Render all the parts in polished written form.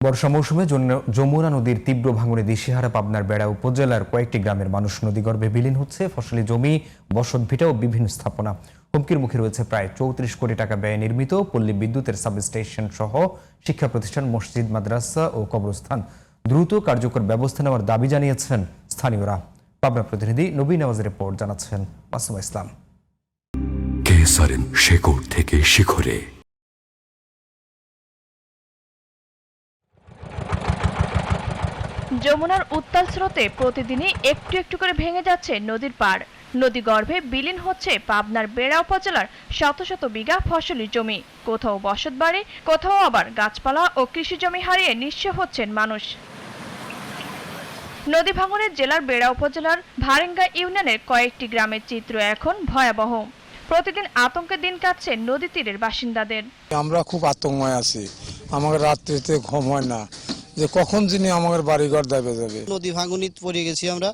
বর্ষা মৌসুমে যমুনা নদীর তীব্র ভাঙনে দিশেহারা পাবনার বেড়া উপজেলার কয়েকটি গ্রামের মানুষ নদীগর্ভে বিলীন হচ্ছে। ফসলি জমি, বসতভিটা ও বিভিন্ন স্থাপনা। হুমকির মুখে রয়েছে প্রায় 34 কোটি টাকা ব্যয়ে নির্মিত পল্লী বিদ্যুতের সাবস্টেশন সহ শিক্ষা প্রতিষ্ঠান, মসজিদ, মাদ্রাসা ও কবরস্থান। দ্রুত কার্যকর ব্যবস্থা নেওয়ার দাবি জানিয়েছেন স্থানীয়রা। পাবনা প্রতিনিধি নবী নওয়াজের রিপোর্ট, জানাচ্ছেন মাসুমা ইসলাম। কেসারেন শেকড় থেকে শিখরে। যমুনার উত্তাল স্রোতে প্রতিদিনই একটু একটু করে ভেঙে যাচ্ছে নদীর পাড়। নদীগর্ভে বিলীন হচ্ছে পাবনার বেড়া উপজেলার শত শত বিঘা ফসলি জমি। কোথাও বসতবাড়ি, কোথাও আবার গাছপালা ও কৃষি জমি হারিয়ে নিঃস্ব হচ্ছেন মানুষ। নদী ভাঙনে জেলার বেড়া উপজেলার ভারেঙ্গা ইউনিয়নের কয়েকটি গ্রামের চিত্র এখন ভয়াবহ। প্রতিদিন আতঙ্কে দিন কাটছে নদী তীরের বাসিন্দাদের। আমরা খুব আতঙ্কময় আছি, আমাদের রাত্রিতে ঘুম হয় না যে কখন যিনি আমাদের বাড়িঘর দেবে যাবে। নদী ভাঙনিত পড়ে গেছি আমরা,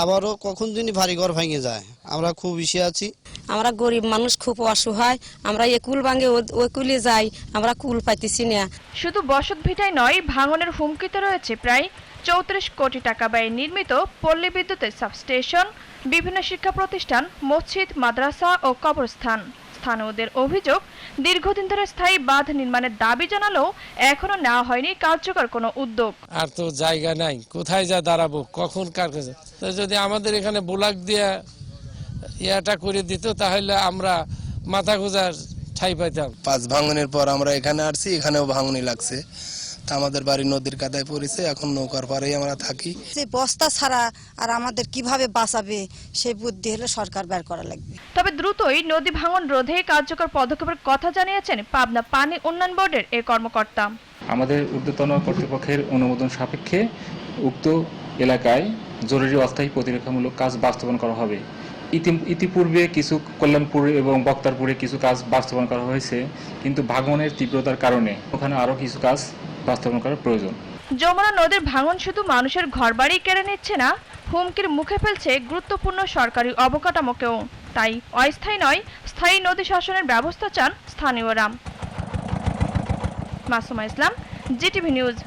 আবারও কখন যিনি বাড়িঘর ভেঙে যায়, আমরা খুব বেশি আছি। আমরা গরিব মানুষ, খুব অসহায়, আমরা একুল ভাঙে ওই কুলে যাই, আমরা কুল পাইতেছি না। শুধু বসত ভিটাই নয়, ভাঙনের হুমকিতে রয়েছে প্রায় 34 কোটি টাকা ব্যয়ে নির্মিত পল্লী বিদ্যুতের সাবস্টেশন, বিভিন্ন শিক্ষা প্রতিষ্ঠান, মসজিদ, মাদ্রাসা ও কবরস্থান। স্থানীয়দের অভিযোগ, দীর্ঘদিন ধরে স্থায়ী বাঁধ নির্মাণের দাবি জানালেও এখনো নেওয়া হয়নি কার্যকর কোনো উদ্যোগ। আর তো জায়গা নাই, কোথায় যা দাঁড়াবো, কখন কার কাছে। যদি আমাদের এখানে ব্লক দিয়ে ইয়াটা করে দিত তাহলে আমরা মাথা গোজার ঠাই পাইতাম। 5 ভাঙনের পর আমরা এখানে আসছি, এখানেও ভাঙনি লাগছে। তা আমাদের বাড়ি নদীর কাদায় পড়েছে, এখন নৌকার পাড়েই আমরা থাকি। যে বস্তা ছাড়া আর আমাদের কিভাবে বাঁচাবে সেই বুদ্ধি হলে সরকার বের করা লাগবে। তবে দ্রুতই নদী ভাঙন রোধে কার্যকর পদক্ষেপের কথা জানিয়েছেন পাবনা পানি উন্নয়ন বোর্ডের এই কর্মকর্তা। আমাদের ঊর্ধ্বতন কর্তৃপক্ষের অনুমোদন সাপেক্ষে উক্ত এলাকায় জরুরি অস্থায়ী প্রতিরক্ষামূলক কাজ বাস্তবায়ন করা হবে। ইতিপূর্বে কিছু কল্যাণপুর এবং বক্তারপুরে কিছু কাজ বাস্তবায়ন করা হয়েছে, কিন্তু ভাঙনের তীব্রতার কারণে ওখানে আরও কিছু কাজ বাস্তবায়ন করার প্রয়োজন। যমুনা নদীর ভাঙন শুধু মানুষের ঘরবাড়ি কেড়ে নিচ্ছে না, হুমকির মুখে ফেলছে গুরুত্বপূর্ণ সরকারি অবকাঠামোকেও। তাই অস্থায়ী নয়, স্থায়ী নদী শাসনের ব্যবস্থা চান স্থানীয়রা। মাসুমা ইসলাম, জিটিভি নিউজ।